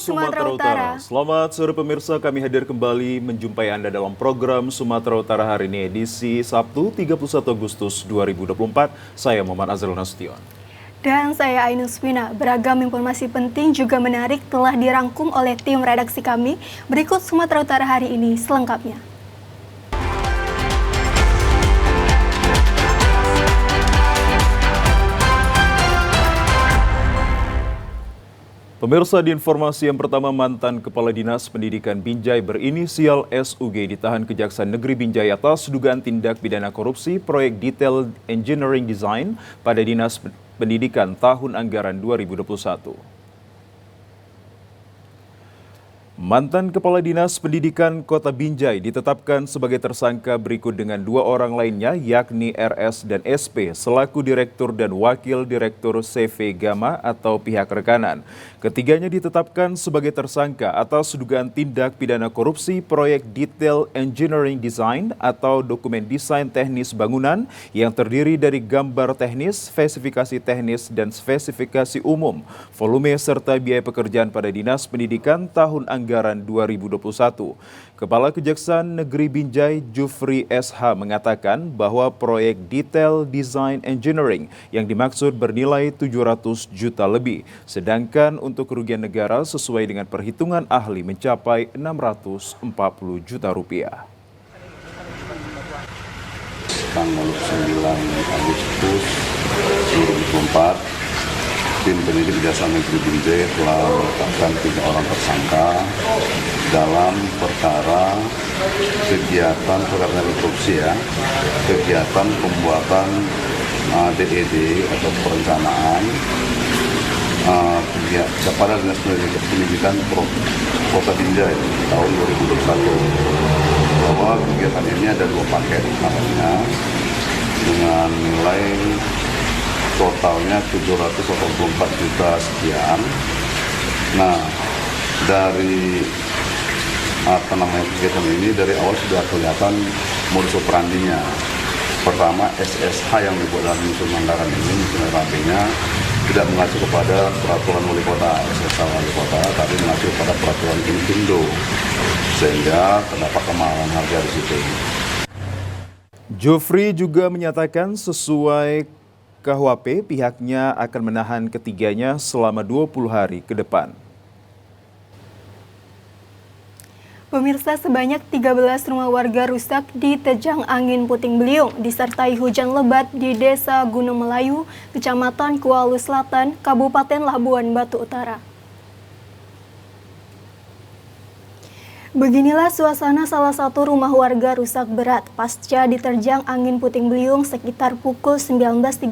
Sumatera Utara. Selamat sore pemirsa, kami hadir kembali menjumpai Anda dalam program Sumatera Utara hari ini edisi Sabtu 31 Agustus 2024. Saya Muhammad Azrul Nasution. Dan saya Ainus Wina. Beragam informasi penting juga menarik telah dirangkum oleh tim redaksi kami. Berikut Sumatera Utara hari ini selengkapnya. Pemirsa, di informasi yang pertama, mantan Kepala Dinas Pendidikan Binjai berinisial SUG ditahan Kejaksaan Negeri Binjai atas dugaan tindak pidana korupsi proyek detail engineering design pada Dinas Pendidikan tahun anggaran 2021. Mantan Kepala Dinas Pendidikan Kota Binjai ditetapkan sebagai tersangka berikut dengan dua orang lainnya, yakni RS dan SP selaku Direktur dan Wakil Direktur CV Gama atau pihak rekanan. Ketiganya ditetapkan sebagai tersangka atas dugaan tindak pidana korupsi proyek detail engineering design atau dokumen desain teknis bangunan yang terdiri dari gambar teknis, spesifikasi teknis, dan spesifikasi umum, volume serta biaya pekerjaan pada Dinas Pendidikan tahun anggaran 2021. Kepala Kejaksaan Negeri Binjai Jufri SH mengatakan bahwa proyek detail design engineering yang dimaksud bernilai 700 juta lebih, sedangkan untuk kerugian negara sesuai dengan perhitungan ahli mencapai 640 juta rupiah. Tanggal 9 Agustus 2024, tim penyidik Kejaksaan Negeri Binjai telah menetapkan 3 orang tersangka dalam perkara kegiatan korupsi kegiatan pembuatan DED atau perencanaan kepada Dinas Pendidikan Kota Binjai tahun 2021. Bahwa kegiatan ini ada 2 paket namanya dengan nilai totalnya 784 juta sekian. Nah, dari kegiatan ini dari awal sudah kelihatan modus operandinya. Pertama, SSH yang dibuat dalam unsur anggaran ini, misalnya rapinya tidak mengacu kepada peraturan wali kota, SSH wali kota, tapi mengacu pada peraturan Inkindo, sehingga terdapat kemahalan harga di situ. Jufri juga menyatakan sesuai KUHP pihaknya akan menahan ketiganya selama 20 hari ke depan. Pemirsa, sebanyak 13 rumah warga rusak diterjang angin puting beliung disertai hujan lebat di Desa Gunung Melayu, Kecamatan Kuala Selatan, Kabupaten Labuan Batu Utara. Beginilah suasana salah satu rumah warga rusak berat pasca diterjang angin puting beliung sekitar pukul 19.30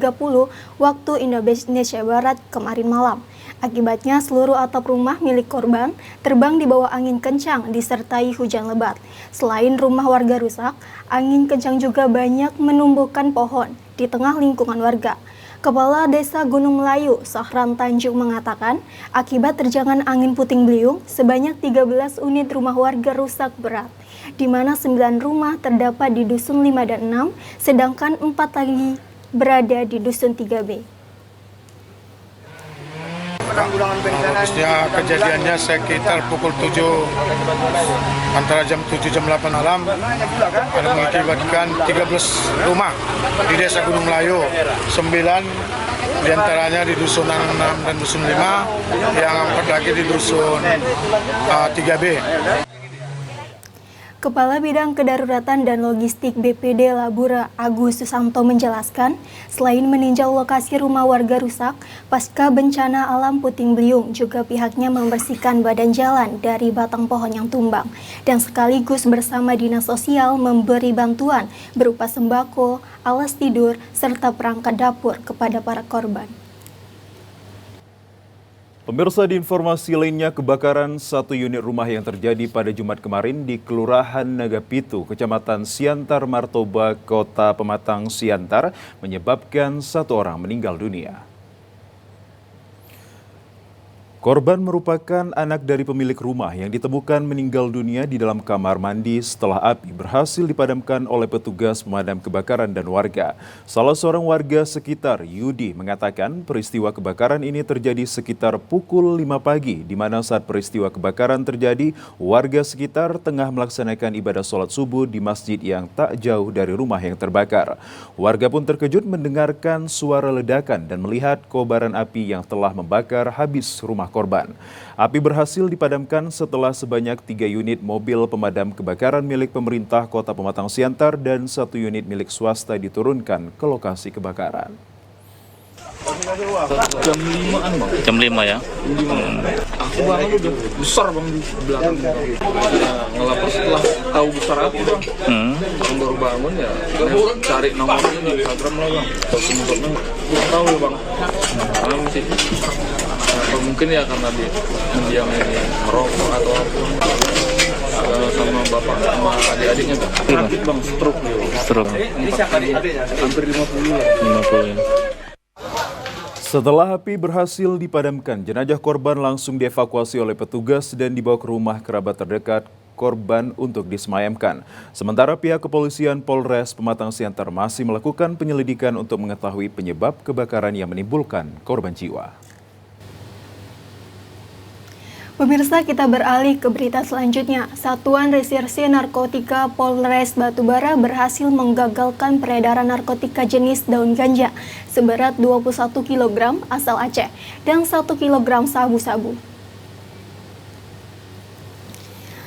waktu Indonesia Barat kemarin malam. Akibatnya seluruh atap rumah milik korban terbang di bawah angin kencang disertai hujan lebat. Selain rumah warga rusak, angin kencang juga banyak menumbuhkan pohon di tengah lingkungan warga. Kepala Desa Gunung Melayu, Sohran Tanjung mengatakan, akibat terjangan angin puting beliung, sebanyak 13 unit rumah warga rusak berat, di mana 9 rumah terdapat di Dusun 5 dan 6, sedangkan 4 lagi berada di Dusun 3B. Bagusnya kejadiannya sekitar pukul 7, antara jam 7 jam 8 malam, ada mengakibatkan 13 rumah di Desa Gunung Melayu, 9 diantaranya di Dusun 6 dan Dusun 5, yang 4 lagi di Dusun 3B. Kepala Bidang Kedaruratan dan Logistik BPD Labura Agus Susanto menjelaskan, selain meninjau lokasi rumah warga rusak, pasca bencana alam puting beliung, juga pihaknya membersihkan badan jalan dari batang pohon yang tumbang, dan sekaligus bersama Dinas Sosial memberi bantuan berupa sembako, alas tidur, serta perangkat dapur kepada para korban. Pemirsa, di informasi lainnya, kebakaran satu unit rumah yang terjadi pada Jumat kemarin di Kelurahan Nagapitu, Kecamatan Siantar Martoba, Kota Pematang Siantar, menyebabkan 1 orang meninggal dunia. Korban merupakan anak dari pemilik rumah yang ditemukan meninggal dunia di dalam kamar mandi setelah api berhasil dipadamkan oleh petugas pemadam kebakaran dan warga. Salah seorang warga sekitar, Yudi, mengatakan peristiwa kebakaran ini terjadi sekitar pukul 5 pagi, di mana saat peristiwa kebakaran terjadi, warga sekitar tengah melaksanakan ibadah sholat subuh di masjid yang tak jauh dari rumah yang terbakar. Warga pun terkejut mendengarkan suara ledakan dan melihat kobaran api yang telah membakar habis rumah korban. Api berhasil dipadamkan setelah sebanyak 3 unit mobil pemadam kebakaran milik pemerintah Kota Pematang Siantar dan 1 unit milik swasta diturunkan ke lokasi kebakaran. Jam 5-an bang. Jam 5 ya? Aku bangun udah besar bang di belakang. Ya, ngelapor setelah tahu besar aku bang. Yang baru bangun ya cari nomornya di Instagram lah bang. Terus nomornya belum tahu ya bang. Karena masih mungkin ya karena dia ini merokok atau sama bapak sama adik-adiknya bang. Sakit bang, stroke dia. Stroke. Hampir 50 lah. 50 ya. Setelah api berhasil dipadamkan, jenazah korban langsung dievakuasi oleh petugas dan dibawa ke rumah kerabat terdekat korban untuk disemayamkan. Sementara pihak kepolisian Polres Pematang Siantar masih melakukan penyelidikan untuk mengetahui penyebab kebakaran yang menimbulkan korban jiwa. Pemirsa, kita beralih ke berita selanjutnya. Satuan Reserse Narkotika Polres Batubara berhasil menggagalkan peredaran narkotika jenis daun ganja seberat 21 kg asal Aceh dan 1 kg sabu-sabu.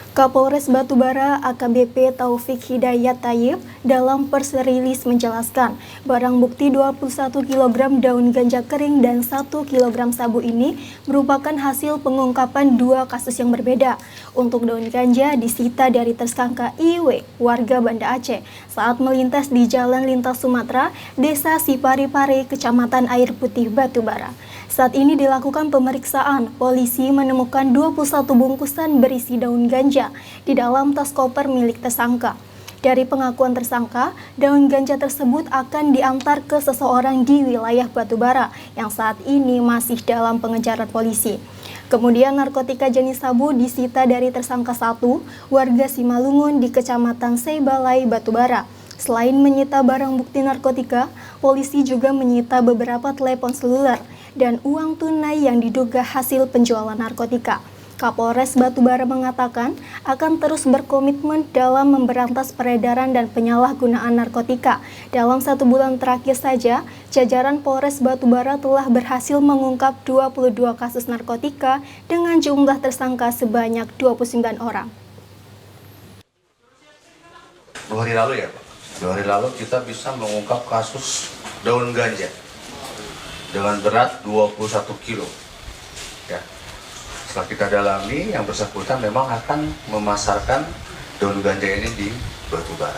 Kapolres Batubara AKBP Taufik Hidayat Tayyib dalam pers rilis menjelaskan barang bukti 21 kg daun ganja kering dan 1 kg sabu ini merupakan hasil pengungkapan 2 kasus yang berbeda. Untuk daun ganja disita dari tersangka IW, warga Banda Aceh, saat melintas di Jalan Lintas Sumatera, Desa Siparipare, Kecamatan Air Putih, Batubara. Saat ini dilakukan pemeriksaan, polisi menemukan 21 bungkusan berisi daun ganja di dalam tas koper milik tersangka. Dari pengakuan tersangka, daun ganja tersebut akan diantar ke seseorang di wilayah Batubara yang saat ini masih dalam pengejaran polisi. Kemudian narkotika jenis sabu disita dari tersangka 1, warga Simalungun di Kecamatan Seibalai, Batubara. Selain menyita barang bukti narkotika, polisi juga menyita beberapa telepon seluler dan uang tunai yang diduga hasil penjualan narkotika. Kapolres Batubara mengatakan akan terus berkomitmen dalam memberantas peredaran dan penyalahgunaan narkotika. Dalam 1 bulan terakhir saja, jajaran Polres Batubara telah berhasil mengungkap 22 kasus narkotika dengan jumlah tersangka sebanyak 29 orang. 2 hari lalu ya Pak? 2 hari lalu kita bisa mengungkap kasus daun ganja dengan berat 21 kilo. Ya. Setelah kita dalami, yang bersangkutan memang akan memasarkan daun ganja ini di Batubara.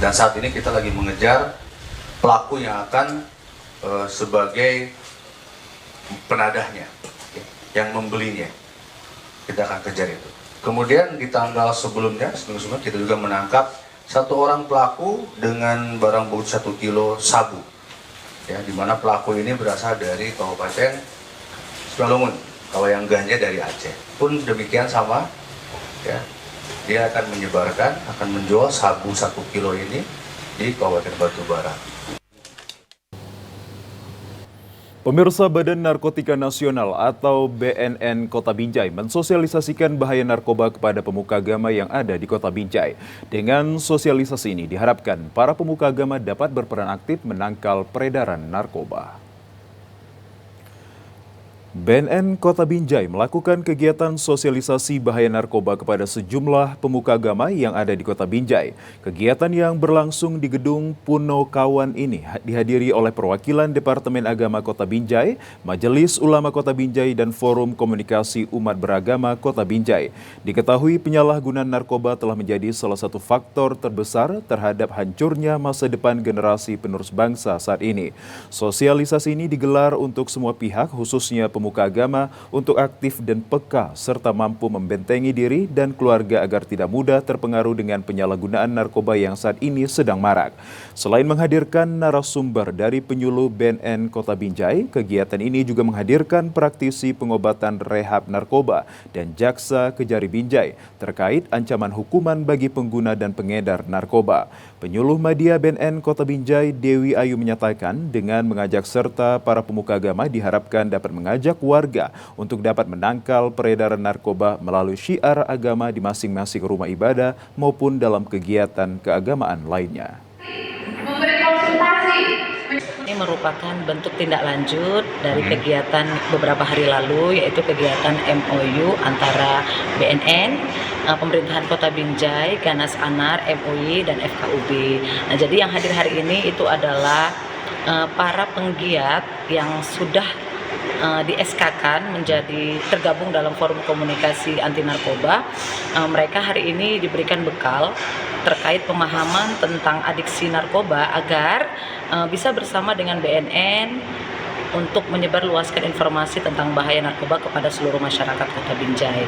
Dan saat ini kita lagi mengejar pelaku yang akan sebagai penadahnya, yang membelinya. Kita akan kejar itu. Kemudian di tanggal sebelumnya kita juga menangkap 1 orang pelaku dengan barang bukti 1 kilo sabu. Ya, di mana pelaku ini berasal dari Kabupaten Simalungun, kalau yang ganja dari Aceh. Pun demikian sama, ya, dia akan menyebarkan, akan menjual sabu 1 kilo ini di Kabupaten Batubara. Pemirsa, Badan Narkotika Nasional atau BNN Kota Binjai mensosialisasikan bahaya narkoba kepada pemuka agama yang ada di Kota Binjai. Dengan sosialisasi ini diharapkan para pemuka agama dapat berperan aktif menangkal peredaran narkoba. BNN Kota Binjai melakukan kegiatan sosialisasi bahaya narkoba kepada sejumlah pemuka agama yang ada di Kota Binjai. Kegiatan yang berlangsung di Gedung Punokawan ini dihadiri oleh perwakilan Departemen Agama Kota Binjai, Majelis Ulama Kota Binjai, dan Forum Komunikasi Umat Beragama Kota Binjai. Diketahui penyalahgunaan narkoba telah menjadi salah satu faktor terbesar terhadap hancurnya masa depan generasi penerus bangsa saat ini. Sosialisasi ini digelar untuk semua pihak, khususnya pemuka agama untuk aktif dan peka serta mampu membentengi diri dan keluarga agar tidak mudah terpengaruh dengan penyalahgunaan narkoba yang saat ini sedang marak. Selain menghadirkan narasumber dari penyuluh BNN Kota Binjai, kegiatan ini juga menghadirkan praktisi pengobatan rehab narkoba dan jaksa Kejari Binjai terkait ancaman hukuman bagi pengguna dan pengedar narkoba. Penyuluh Madya BNN Kota Binjai, Dewi Ayu menyatakan dengan mengajak serta para pemuka agama diharapkan dapat mengajak warga untuk dapat menangkal peredaran narkoba melalui syiar agama di masing-masing rumah ibadah maupun dalam kegiatan keagamaan lainnya. Ini merupakan bentuk tindak lanjut dari kegiatan beberapa hari lalu, yaitu kegiatan MOU antara BNN, Pemerintahan Kota Binjai, Ganas Anar, MUI, dan FKUB. Nah, jadi yang hadir hari ini itu adalah para penggiat yang sudah di-SK-kan menjadi tergabung dalam forum komunikasi anti narkoba. Mereka hari ini diberikan bekal terkait pemahaman tentang adiksi narkoba agar bisa bersama dengan BNN untuk menyebarluaskan informasi tentang bahaya narkoba kepada seluruh masyarakat Kota Binjai.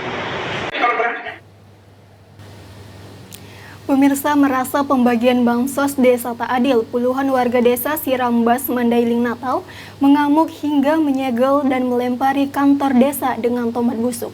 Pemirsa merasa pembagian bansos desa tak adil, puluhan warga desa Sirambas, Mandailing, Natal mengamuk hingga menyegel dan melempari kantor desa dengan tomat busuk.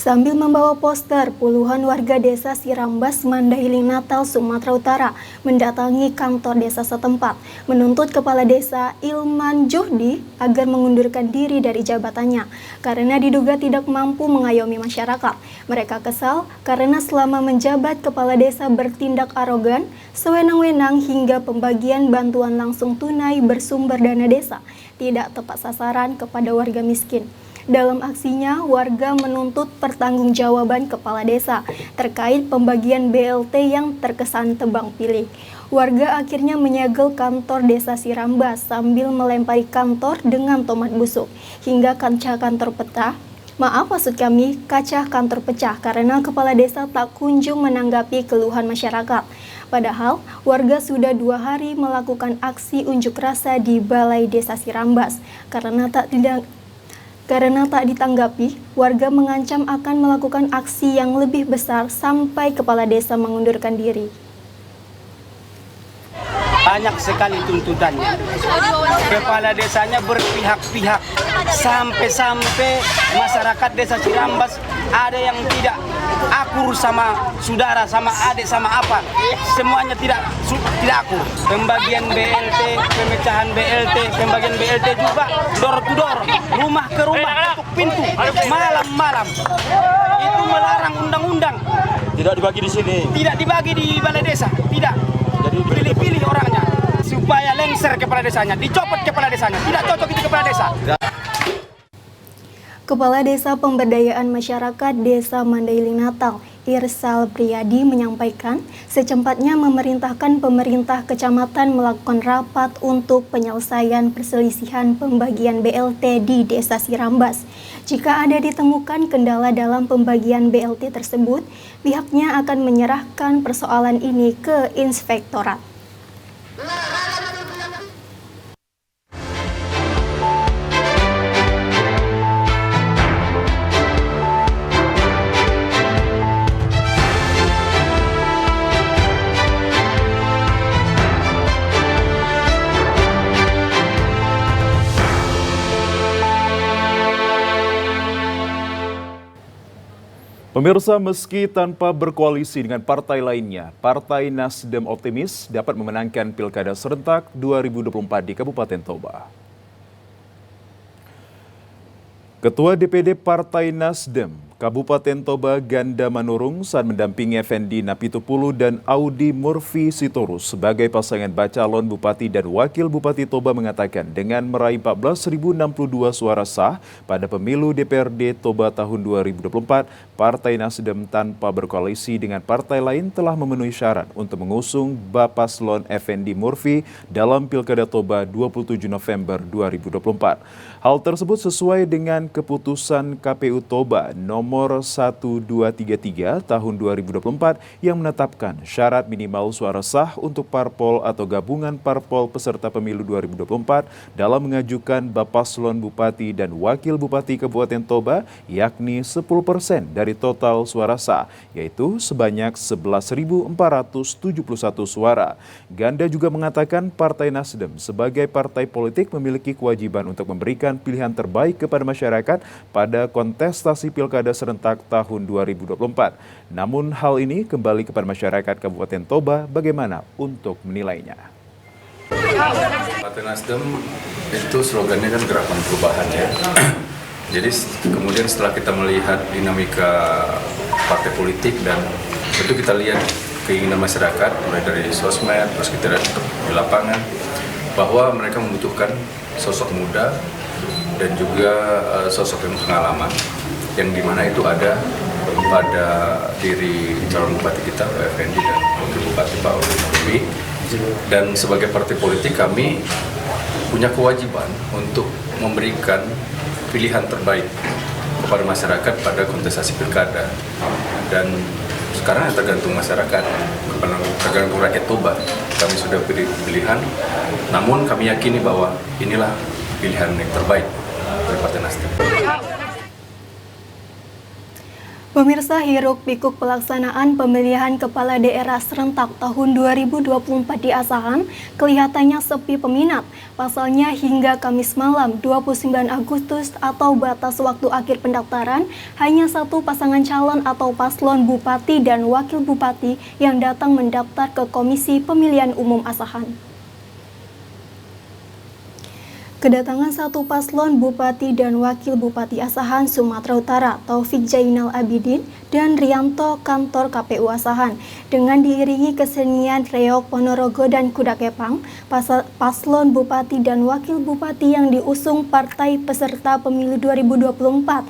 Sambil membawa poster, puluhan warga desa Sirambas, Mandailing, Natal, Sumatera Utara mendatangi kantor desa setempat, menuntut kepala desa Ilman Juhdi agar mengundurkan diri dari jabatannya karena diduga tidak mampu mengayomi masyarakat. Mereka kesal karena selama menjabat kepala desa bertindak arogan, sewenang-wenang hingga pembagian bantuan langsung tunai bersumber dana desa tidak tepat sasaran kepada warga miskin. Dalam aksinya, warga menuntut pertanggungjawaban kepala desa terkait pembagian BLT yang terkesan tebang pilih. Warga akhirnya menyegel kantor desa Sirambas sambil melempari kantor dengan tomat busuk hingga kaca kantor pecah. Kaca kantor pecah karena kepala desa tak kunjung menanggapi keluhan masyarakat. Padahal, warga sudah 2 hari melakukan aksi unjuk rasa di Balai Desa Sirambas karena tak ditanggapi, warga mengancam akan melakukan aksi yang lebih besar sampai kepala desa mengundurkan diri. Banyak sekali tuntutannya. Kepala desanya berpihak-pihak sampai masyarakat desa Sirambas ada yang tidak akur sama saudara, sama adik, sama apa. Semuanya tidak akur. Pembagian BLT, pemecahan BLT, pembagian BLT juga door to door, rumah ke rumah, ketuk pintu, malam-malam. Itu melarang undang-undang. Tidak dibagi di sini. Tidak dibagi di balai desa, tidak. Jadi pilih-pilih orangnya supaya lengser kepala desanya, dicopot kepala desanya. Tidak cocok itu kepala desa. Kepala Desa Pemberdayaan Masyarakat Desa Mandailing Natal, Irsal Priyadi menyampaikan secepatnya memerintahkan pemerintah kecamatan melakukan rapat untuk penyelesaian perselisihan pembagian BLT di Desa Sirambas. Jika ada ditemukan kendala dalam pembagian BLT tersebut, pihaknya akan menyerahkan persoalan ini ke inspektorat. Pemirsa, meski tanpa berkoalisi dengan partai lainnya, Partai Nasdem optimis dapat memenangkan Pilkada serentak 2024 di Kabupaten Toba. Ketua DPD Partai Nasdem Kabupaten Toba Ganda Manurung saat mendampingi Effendi Napitupulu dan Audi Murfi Sitorus sebagai pasangan bacalon Bupati dan Wakil Bupati Toba mengatakan dengan meraih 14.062 suara sah pada pemilu DPRD Toba tahun 2024, Partai Nasdem tanpa berkoalisi dengan partai lain telah memenuhi syarat untuk mengusung Bapaslon Effendi Murfi dalam Pilkada Toba 27 November 2024. Hal tersebut sesuai dengan keputusan KPU Toba nomor nomor 1233 tahun 2024 yang menetapkan syarat minimal suara sah untuk parpol atau gabungan parpol peserta pemilu 2024 dalam mengajukan Bapaslon Bupati dan Wakil Bupati Kabupaten Toba, yakni 10% dari total suara sah, yaitu sebanyak 11.471 suara. Ganda juga mengatakan Partai Nasdem sebagai partai politik memiliki kewajiban untuk memberikan pilihan terbaik kepada masyarakat pada kontestasi Pilkada serentak tahun 2024. Namun hal ini kembali kepada masyarakat Kabupaten Toba bagaimana untuk menilainya. Partai Nasdem itu slogannya kan gerakan perubahan ya. Jadi kemudian setelah kita melihat dinamika partai politik dan itu kita lihat keinginan masyarakat mulai dari sosmed, terus kita lihat di lapangan bahwa mereka membutuhkan sosok muda dan juga sosok yang pengalaman, yang dimana itu ada pada diri calon bupati kita Pak Effendi dan wakil bupati Pak Obi. Dan sebagai partai politik kami punya kewajiban untuk memberikan pilihan terbaik kepada masyarakat pada kontestasi pilkada. Dan sekarang yang tergantung masyarakat, tergantung rakyat Toba. Kami sudah beri pilihan, namun kami yakini bahwa inilah pilihan yang terbaik dari Partai Nasdem. Pemirsa, hiruk-pikuk pelaksanaan pemilihan kepala daerah serentak tahun 2024 di Asahan kelihatannya sepi peminat. Pasalnya hingga Kamis malam 29 Agustus atau batas waktu akhir pendaftaran, hanya satu pasangan calon atau paslon bupati dan wakil bupati yang datang mendaftar ke Komisi Pemilihan Umum Asahan. Kedatangan satu paslon Bupati dan Wakil Bupati Asahan Sumatera Utara, Taufik Zainal Abidin dan Rianto, kantor KPU Asahan, dengan diiringi kesenian reog Ponorogo dan kuda kepang, paslon Bupati dan Wakil Bupati yang diusung partai peserta pemilu 2024.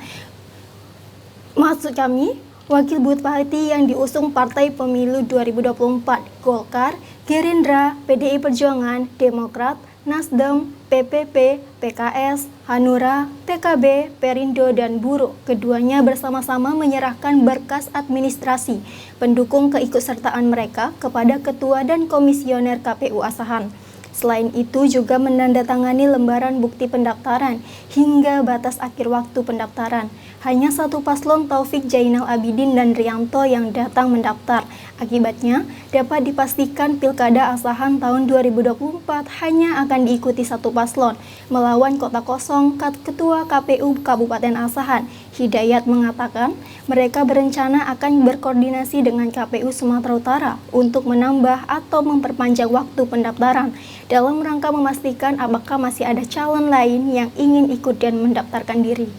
Maksud kami, Wakil Bupati yang diusung partai pemilu 2024, Golkar, Gerindra, PDI Perjuangan, Demokrat, Nasdem, PPP, PKS, Hanura, PKB, Perindo, dan Buruh. Keduanya bersama-sama menyerahkan berkas administrasi pendukung keikutsertaan mereka kepada Ketua dan Komisioner KPU Asahan. Selain itu juga menandatangani lembaran bukti pendaftaran hingga batas akhir waktu pendaftaran. Hanya satu paslon Taufik Zainal Abidin dan Rianto yang datang mendaftar. Akibatnya, dapat dipastikan Pilkada Asahan tahun 2024 hanya akan diikuti satu paslon. Melawan kota kosong, Ketua KPU Kabupaten Asahan, Hidayat, mengatakan mereka berencana akan berkoordinasi dengan KPU Sumatera Utara untuk menambah atau memperpanjang waktu pendaftaran dalam rangka memastikan apakah masih ada calon lain yang ingin ikut dan mendaftarkan diri.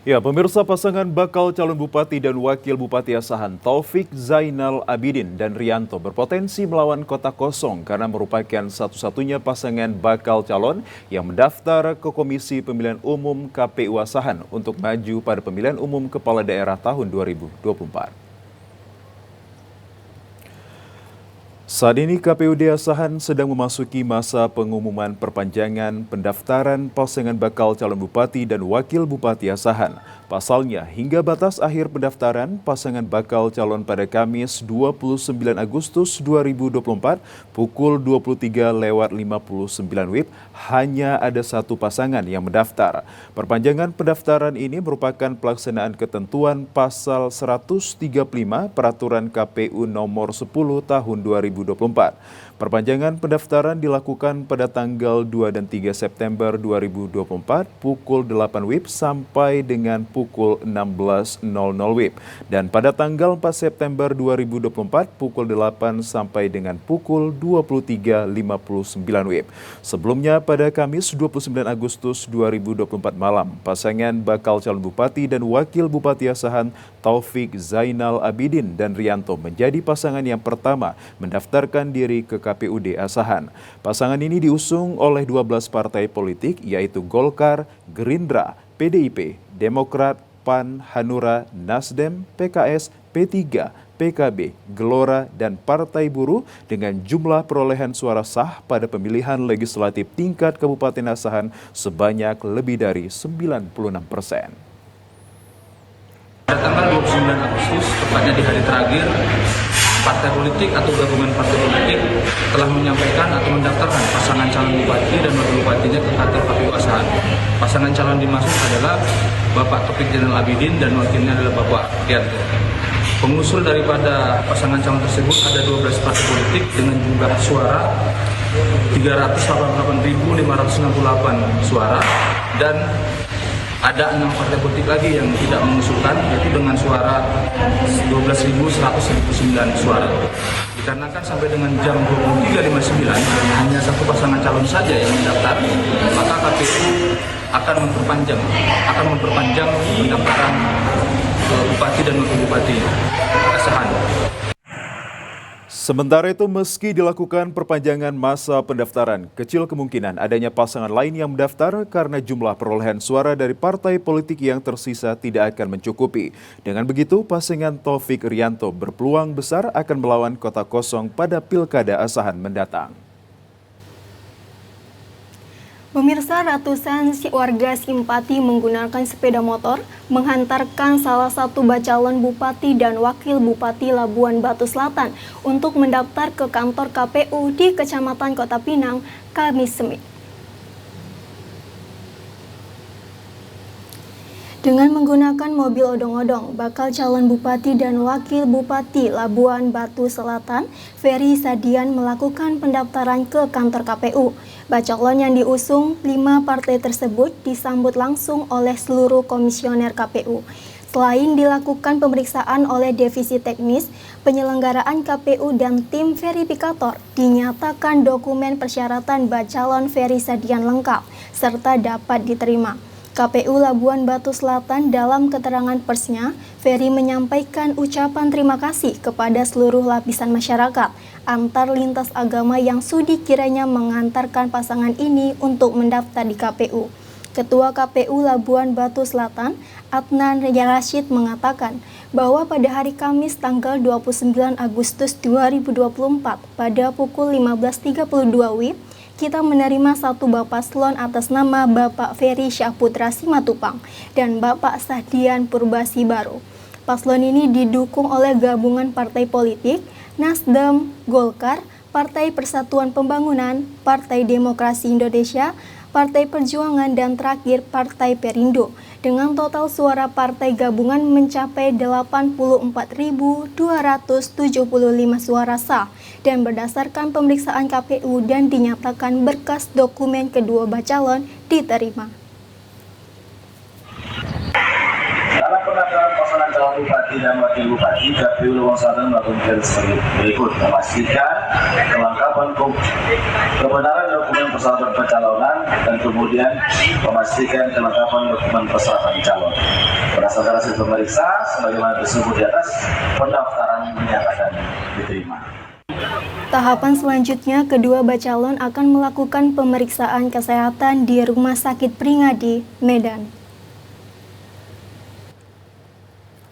Ya, pemirsa, pasangan bakal calon bupati dan wakil bupati Asahan Taufik Zainal Abidin dan Rianto berpotensi melawan kota kosong karena merupakan satu-satunya pasangan bakal calon yang mendaftar ke Komisi Pemilihan Umum KPU Asahan untuk maju pada pemilihan umum kepala daerah tahun 2024. Saat ini KPUD Asahan sedang memasuki masa pengumuman perpanjangan pendaftaran pasangan bakal calon bupati dan wakil bupati Asahan. Pasalnya, hingga batas akhir pendaftaran pasangan bakal calon pada Kamis 29 Agustus 2024 pukul 23:59 WIB hanya ada satu pasangan yang mendaftar. Perpanjangan pendaftaran ini merupakan pelaksanaan ketentuan pasal 135 Peraturan KPU nomor 10 tahun 2024. Perpanjangan pendaftaran dilakukan pada tanggal 2 dan 3 September 2024 pukul 8 WIB sampai dengan pukul 16.00 WIB. Dan pada tanggal 4 September 2024 pukul 8 sampai dengan pukul 23.59 WIB. Sebelumnya pada Kamis 29 Agustus 2024 malam, pasangan bakal calon bupati dan wakil bupati Asahan Taufik Zainal Abidin dan Rianto menjadi pasangan yang pertama mendaftarkan diri ke KPUD Asahan. Pasangan ini diusung oleh 12 partai politik yaitu Golkar, Gerindra, PDIP, Demokrat, PAN, Hanura, Nasdem, PKS, P3, PKB, Gelora, dan Partai Buruh dengan jumlah perolehan suara sah pada pemilihan legislatif tingkat Kabupaten Asahan sebanyak lebih dari 96%. Pada tanggal 29 Agustus, tepatnya di hari terakhir, partai politik atau gabungan partai politik telah menyampaikan atau mendaftarkan pasangan calon bupati dan wakil bupatinya ke kantor KPU Asahan. Pasangan calon dimaksud adalah Bapak Taufik Zainal Abidin dan wakilnya adalah Bapak Rianto. Pengusul daripada pasangan calon tersebut ada 12 partai politik dengan jumlah suara 388.568 suara dan ada 6 partai politik lagi yang tidak mengusulkan, yaitu dengan suara 12.109 suara. Dikarenakan sampai dengan jam 23.59 hanya satu pasangan calon saja yang mendaftar, maka KPU akan memperpanjang pendaftaran bupati dan wakil bupati Asahan. Sementara itu, meski dilakukan perpanjangan masa pendaftaran, kecil kemungkinan adanya pasangan lain yang mendaftar karena jumlah perolehan suara dari partai politik yang tersisa tidak akan mencukupi. Dengan begitu, pasangan Taufik Rianto berpeluang besar akan melawan kota kosong pada Pilkada Asahan mendatang. Pemirsa, ratusan warga simpati menggunakan sepeda motor menghantarkan salah satu bacalon bupati dan wakil bupati Labuan Batu Selatan untuk mendaftar ke kantor KPU di Kecamatan Kota Pinang, Kamis Semi. Dengan menggunakan mobil odong-odong, bakal calon bupati dan wakil bupati Labuan Batu Selatan, Ferry Sadian melakukan pendaftaran ke kantor KPU. Bacalon yang diusung 5 partai tersebut disambut langsung oleh seluruh komisioner KPU. Selain dilakukan pemeriksaan oleh divisi teknis, penyelenggaraan KPU dan tim verifikator dinyatakan dokumen persyaratan bacalon Ferry Sadian lengkap serta dapat diterima. KPU Labuan Batu Selatan dalam keterangan persnya, Ferry menyampaikan ucapan terima kasih kepada seluruh lapisan masyarakat antar lintas agama yang sudi kiranya mengantarkan pasangan ini untuk mendaftar di KPU. Ketua KPU Labuan Batu Selatan, Adnan Rashid mengatakan bahwa pada hari Kamis tanggal 29 Agustus 2024 pada pukul 15.32 WIB, kita menerima satu Bapak Paslon atas nama Bapak Ferry Syahputra Simatupang dan Bapak Sahdian Purbasi Baru. Paslon ini didukung oleh gabungan partai politik, Nasdem, Golkar, Partai Persatuan Pembangunan, Partai Demokrasi Indonesia, Partai Perjuangan, dan terakhir Partai Perindo. Dengan total suara partai gabungan mencapai 84.275 suara sah dan berdasarkan pemeriksaan KPU dan dinyatakan berkas dokumen kedua bacalon diterima. Dalam pendaftaran pasangan calon bupati dan wakil bupati, KPU Labuan Selatan melakukan sebagai berikut: memastikan kelengkapan kebenaran dokumen persyaratan pencalonan dan kemudian memastikan kelengkapan dokumen persyaratan calon. Berdasarkan hasil pemeriksa, sebagaimana tersebut di atas, pendaftaran dinyatakan diterima. Tahapan selanjutnya, kedua bacalon akan melakukan pemeriksaan kesehatan di Rumah Sakit Pringadi, Medan.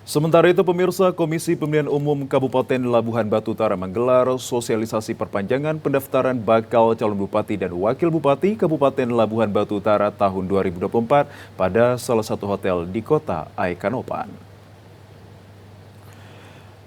Sementara itu, pemirsa, Komisi Pemilihan Umum Kabupaten Labuhan Batu Utara menggelar sosialisasi perpanjangan pendaftaran bakal calon bupati dan wakil bupati Kabupaten Labuhan Batu Utara tahun 2024 pada salah satu hotel di kota Aikanopan.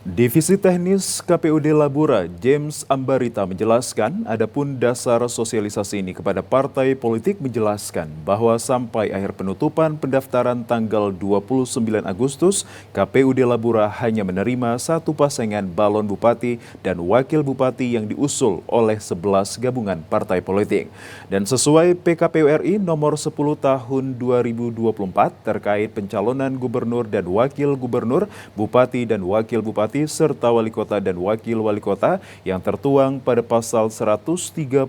Divisi Teknis KPUD Labura, James Ambarita menjelaskan, adapun dasar sosialisasi ini kepada partai politik menjelaskan bahwa sampai akhir penutupan pendaftaran tanggal 29 Agustus, KPUD Labura hanya menerima satu pasangan balon bupati dan wakil bupati yang diusul oleh 11 gabungan partai politik. Dan sesuai PKPU RI nomor 10 tahun 2024 terkait pencalonan gubernur dan wakil gubernur, bupati dan wakil bupati serta wali kota dan wakil wali kota yang tertuang pada pasal 135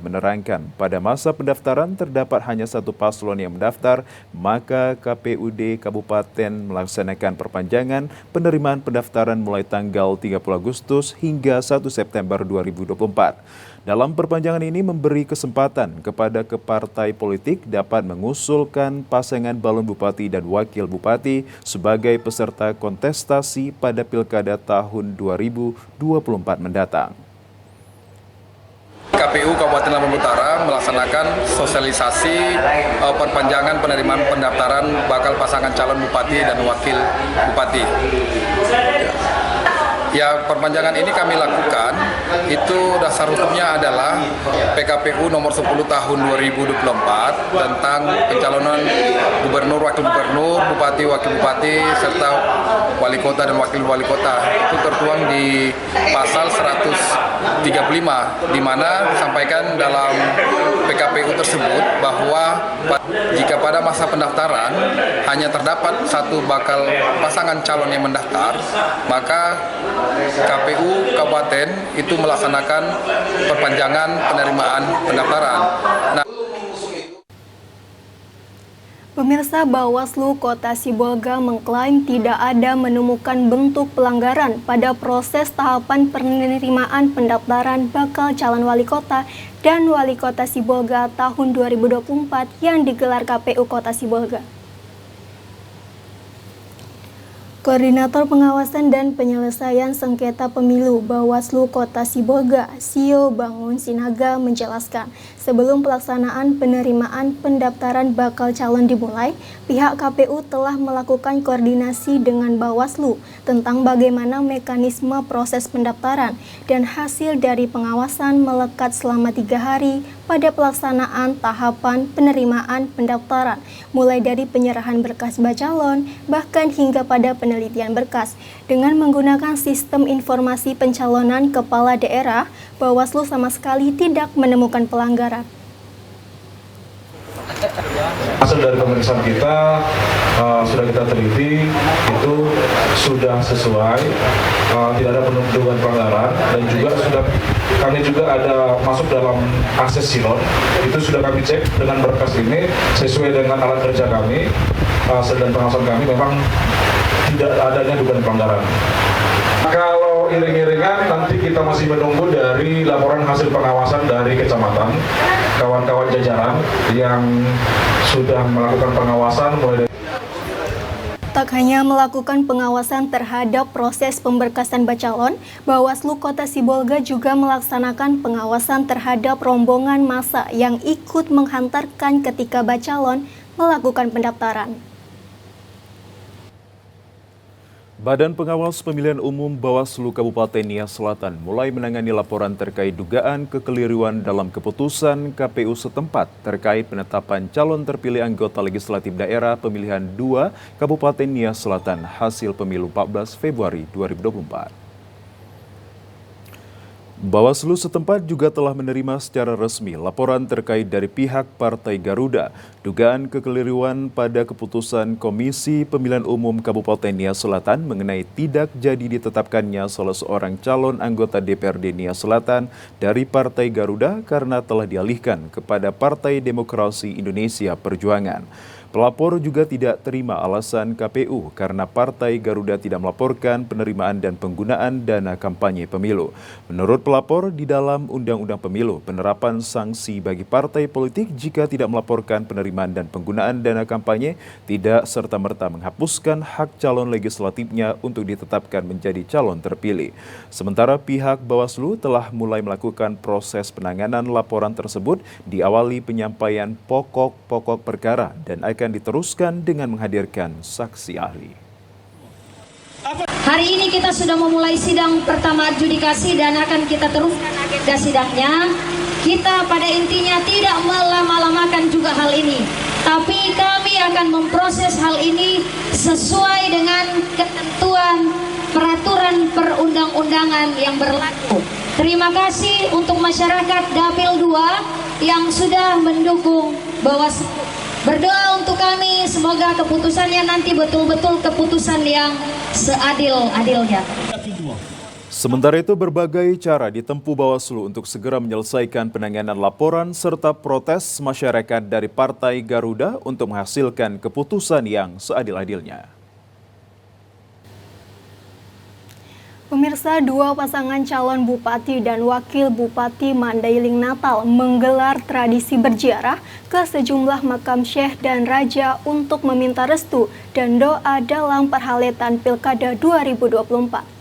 menerangkan pada masa pendaftaran terdapat hanya satu paslon yang mendaftar, maka KPUD Kabupaten melaksanakan perpanjangan penerimaan pendaftaran mulai tanggal 30 Agustus hingga 1 September 2024. Dalam perpanjangan ini memberi kesempatan kepada partai politik dapat mengusulkan pasangan balon bupati dan wakil bupati sebagai peserta kontestasi pada Pilkada tahun 2024 mendatang. KPU Kabupaten Lampung Utara melaksanakan sosialisasi perpanjangan penerimaan pendaftaran bakal pasangan calon bupati dan wakil bupati. Ya, perpanjangan ini kami lakukan, itu dasar hukumnya adalah PKPU nomor 10 tahun 2024 tentang pencalonan gubernur, wakil gubernur, bupati, wakil bupati, serta wali kota dan wakil wali kota. Itu tertuang di pasal 135, di mana disampaikan dalam PKPU tersebut bahwa jika pada masa pendaftaran hanya terdapat satu bakal pasangan calon yang mendaftar, maka KPU Kabupaten itu melaksanakan perpanjangan penerimaan pendaftaran. Pemirsa, Bawaslu Kota Sibolga mengklaim tidak ada menemukan bentuk pelanggaran pada proses tahapan penerimaan pendaftaran bakal calon wali kota dan wali kota Sibolga tahun 2024 yang digelar KPU Kota Sibolga. Koordinator Pengawasan dan Penyelesaian Sengketa Pemilu Bawaslu Kota Sibolga, Sio Bangun Sinaga menjelaskan, sebelum pelaksanaan penerimaan pendaftaran bakal calon dimulai, pihak KPU telah melakukan koordinasi dengan Bawaslu tentang bagaimana mekanisme proses pendaftaran dan hasil dari pengawasan melekat selama 3 hari pada pelaksanaan tahapan penerimaan pendaftaran, mulai dari penyerahan berkas bacalon, bahkan hingga pada penelitian berkas. Dengan menggunakan sistem informasi pencalonan kepala daerah, Bawaslu sama sekali tidak menemukan pelanggaran. Hasil dari pemeriksaan kita sudah kita teliti, itu sudah sesuai, tidak ada dugaan pelanggaran, dan juga kami juga ada masuk dalam akses silon, itu sudah kami cek dengan berkas ini sesuai dengan alat kerja kami, dan pengawasan kami memang tidak adanya dugaan pelanggaran. Kalau iring-iringan nanti kita masih menunggu dari laporan hasil pengawasan dari kecamatan, kawan-kawan jajaran yang sudah melakukan pengawasan mulai dari Tak hanya melakukan pengawasan terhadap proses pemberkasan bacalon, Bawaslu Kota Sibolga juga melaksanakan pengawasan terhadap rombongan massa yang ikut menghantarkan ketika bacalon melakukan pendaftaran. Badan Pengawas Pemilihan Umum Bawaslu Kabupaten Nias Selatan mulai menangani laporan terkait dugaan kekeliruan dalam keputusan KPU setempat terkait penetapan calon terpilih anggota legislatif daerah pemilihan 2 Kabupaten Nias Selatan hasil pemilu 14 Februari 2024. Bawaslu setempat juga telah menerima secara resmi laporan terkait dari pihak Partai Garuda dugaan kekeliruan pada keputusan Komisi Pemilihan Umum Kabupaten Nias Selatan mengenai tidak jadi ditetapkannya salah seorang calon anggota DPRD Nias Selatan dari Partai Garuda karena telah dialihkan kepada Partai Demokrasi Indonesia Perjuangan. Pelapor juga tidak terima alasan KPU karena Partai Garuda tidak melaporkan penerimaan dan penggunaan dana kampanye pemilu. Menurut pelapor, di dalam Undang-Undang Pemilu, penerapan sanksi bagi partai politik jika tidak melaporkan penerimaan dan penggunaan dana kampanye tidak serta-merta menghapuskan hak calon legislatifnya untuk ditetapkan menjadi calon terpilih. Sementara pihak Bawaslu telah mulai melakukan proses penanganan laporan tersebut diawali penyampaian pokok-pokok perkara dan akan diteruskan dengan menghadirkan saksi ahli. Hari ini kita sudah memulai sidang pertama adjudikasi dan akan kita teruskan agenda sidangnya. Kita pada intinya tidak melama-lamakan juga hal ini, tapi kami akan memproses hal ini sesuai dengan ketentuan peraturan perundang-undangan yang berlaku. Terima kasih untuk masyarakat Dapil 2 yang sudah mendukung Bawaslu. Berdoa untuk kami, semoga keputusannya nanti betul-betul keputusan yang seadil-adilnya. Sementara itu, berbagai cara ditempuh Bawaslu untuk segera menyelesaikan penanganan laporan serta protes masyarakat dari Partai Garuda untuk menghasilkan keputusan yang seadil-adilnya. Pemirsa, dua pasangan calon bupati dan wakil bupati Mandailing Natal menggelar tradisi berziarah ke sejumlah makam syekh dan raja untuk meminta restu dan doa dalam perhelatan Pilkada 2024.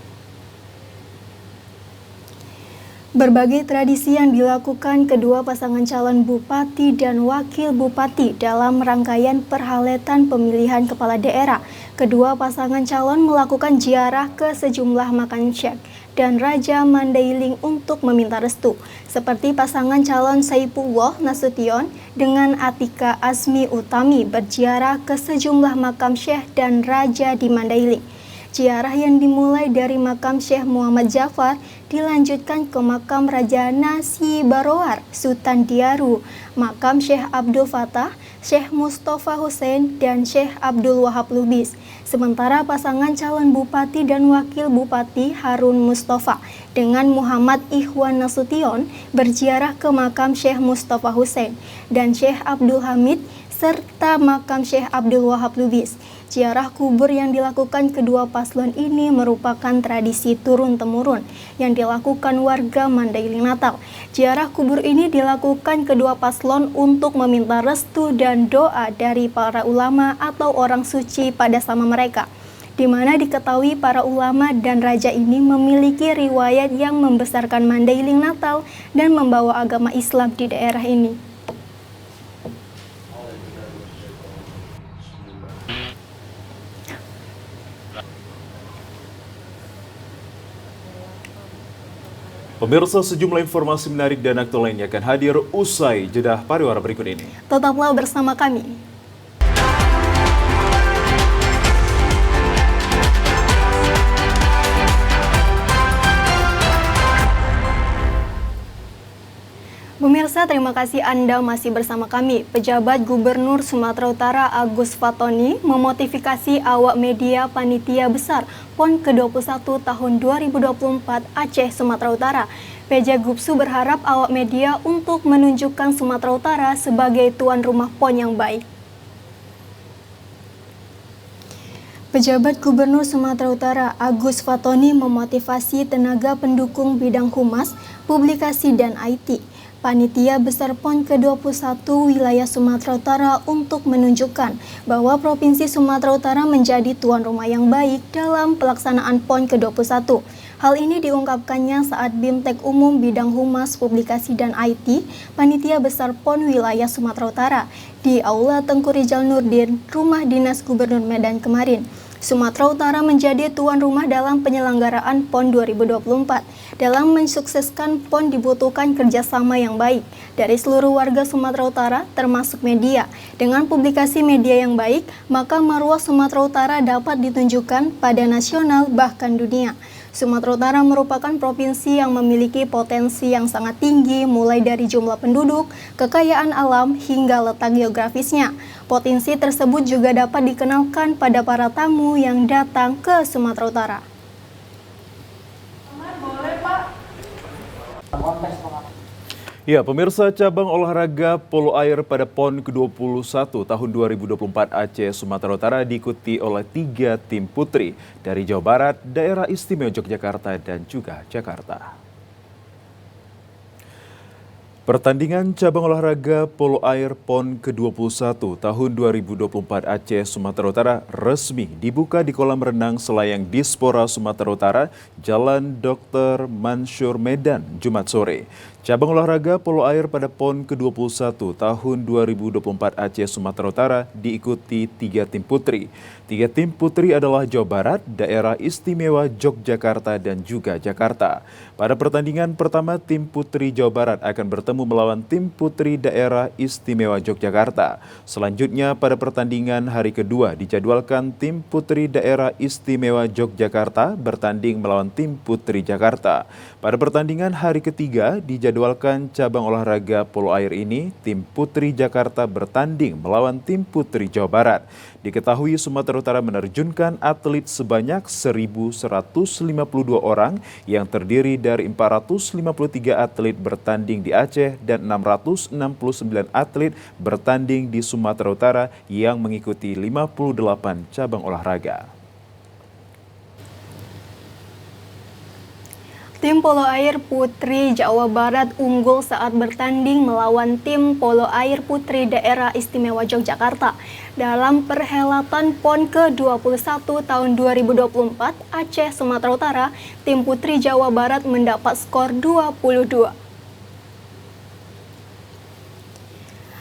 Berbagai tradisi yang dilakukan kedua pasangan calon bupati dan wakil bupati dalam rangkaian perhelatan pemilihan kepala daerah. Kedua pasangan calon melakukan ziarah ke sejumlah makam syekh dan raja Mandailing untuk meminta restu, seperti pasangan calon Saipullah Nasution dengan Atika Asmi Utami berziarah ke sejumlah makam syekh dan raja di Mandailing. Ziarah yang dimulai dari makam Syekh Muhammad Jafar dilanjutkan ke makam Raja Nasi Barowar, Sultan Diaru, makam Syekh Abdul Fattah, Syekh Mustafa Hussein, dan Syekh Abdul Wahab Lubis. Sementara pasangan calon bupati dan wakil bupati Harun Mustafa dengan Muhammad Ikhwan Nasution berziarah ke makam Syekh Mustafa Hussein dan Syekh Abdul Hamid serta makam Syekh Abdul Wahab Lubis. Ziarah kubur yang dilakukan kedua paslon ini merupakan tradisi turun-temurun yang dilakukan warga Mandailing Natal. Ziarah kubur ini dilakukan kedua paslon untuk meminta restu dan doa dari para ulama atau orang suci pada sama mereka, di mana diketahui para ulama dan raja ini memiliki riwayat yang membesarkan Mandailing Natal dan membawa agama Islam di daerah ini. Pemirsa, sejumlah informasi menarik dan aktual lainnya akan hadir usai jeda pariwara berikut ini. Tetaplah bersama kami. Pemirsa, terima kasih Anda masih bersama kami. Pejabat Gubernur Sumatera Utara Agus Fatoni memotivasi awak media Panitia Besar PON ke-21 tahun 2024 Aceh Sumatera Utara. PJ Gubsu berharap awak media untuk menunjukkan Sumatera Utara sebagai tuan rumah PON yang baik. Pejabat Gubernur Sumatera Utara Agus Fatoni memotivasi tenaga pendukung bidang humas, publikasi, dan IT Panitia Besar PON ke-21 wilayah Sumatera Utara untuk menunjukkan bahwa Provinsi Sumatera Utara menjadi tuan rumah yang baik dalam pelaksanaan PON ke-21. Hal ini diungkapkannya saat Bimtek Umum Bidang Humas, Publikasi, dan IT Panitia Besar PON wilayah Sumatera Utara di Aula Tengku Rizal Nurdin, Rumah Dinas Gubernur Medan kemarin. Sumatera Utara menjadi tuan rumah dalam penyelenggaraan PON 2024. Dalam mensukseskan PON dibutuhkan kerjasama yang baik dari seluruh warga Sumatera Utara termasuk media. Dengan publikasi media yang baik, maka marwah Sumatera Utara dapat ditunjukkan pada nasional bahkan dunia. Sumatera Utara merupakan provinsi yang memiliki potensi yang sangat tinggi mulai dari jumlah penduduk, kekayaan alam, hingga letak geografisnya. Potensi tersebut juga dapat dikenalkan pada para tamu yang datang ke Sumatera Utara. Ya, pemirsa, cabang olahraga polo air pada PON ke-21 tahun 2024 Aceh Sumatera Utara diikuti oleh 3 tim putri dari Jawa Barat, Daerah Istimewa Yogyakarta, dan juga Jakarta. Pertandingan cabang olahraga polo air PON ke-21 tahun 2024 Aceh Sumatera Utara resmi dibuka di kolam renang Selayang Dispora Sumatera Utara, Jalan Dr. Mansur Medan, Jumat sore. Cabang olahraga polo air pada PON ke-21 tahun 2024 Aceh Sumatera Utara diikuti 3 tim putri. 3 tim putri adalah Jawa Barat, Daerah Istimewa Yogyakarta, dan juga Jakarta. Pada pertandingan pertama, tim putri Jawa Barat akan bertemu melawan tim putri Daerah Istimewa Yogyakarta. Selanjutnya pada pertandingan hari kedua dijadwalkan tim putri Daerah Istimewa Yogyakarta bertanding melawan tim putri Jakarta. Pada pertandingan hari ketiga dijadwalkan cabang olahraga polo air ini, tim putri Jakarta bertanding melawan tim putri Jawa Barat. Diketahui Sumatera Utara menerjunkan atlet sebanyak 1.152 orang yang terdiri dari 453 atlet bertanding di Aceh dan 669 atlet bertanding di Sumatera Utara yang mengikuti 58 cabang olahraga. Tim polo air putri Jawa Barat unggul saat bertanding melawan tim polo air putri Daerah Istimewa Yogyakarta dalam perhelatan PON ke-21 tahun 2024 Aceh Sumatera Utara. Tim putri Jawa Barat mendapat skor 22.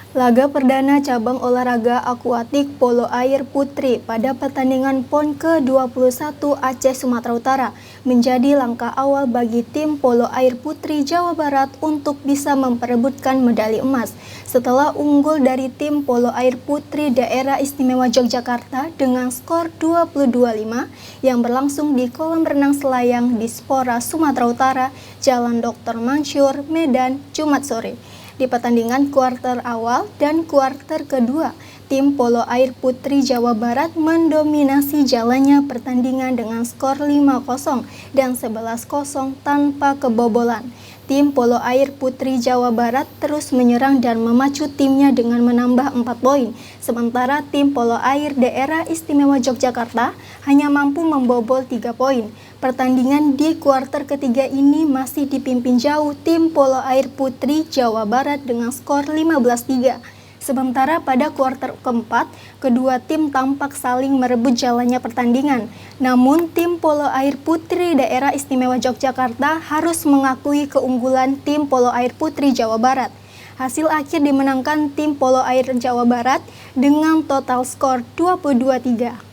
Laga perdana cabang olahraga akuatik polo air putri pada pertandingan PON ke-21 Aceh Sumatera Utara menjadi langkah awal bagi tim polo air putri Jawa Barat untuk bisa memperebutkan medali emas setelah unggul dari tim polo air putri Daerah Istimewa Yogyakarta dengan skor 22-5 yang berlangsung di kolam renang Selayang di Spora, Sumatera Utara, Jalan Dr. Mansur, Medan, Jumat sore. Di pertandingan kuarter awal dan kuarter kedua, tim polo air putri Jawa Barat mendominasi jalannya pertandingan dengan skor 5-0 dan 11-0 tanpa kebobolan. Tim polo air putri Jawa Barat terus menyerang dan memacu timnya dengan menambah 4 poin, sementara tim polo air Daerah Istimewa Yogyakarta hanya mampu membobol 3 poin. Pertandingan di kuarter ketiga ini masih dipimpin jauh tim polo air putri Jawa Barat dengan skor 15-3. Sementara pada kuarter keempat, kedua tim tampak saling merebut jalannya pertandingan. Namun tim polo air putri Daerah Istimewa Yogyakarta harus mengakui keunggulan tim polo air putri Jawa Barat. Hasil akhir dimenangkan tim polo air Jawa Barat dengan total skor 22-3.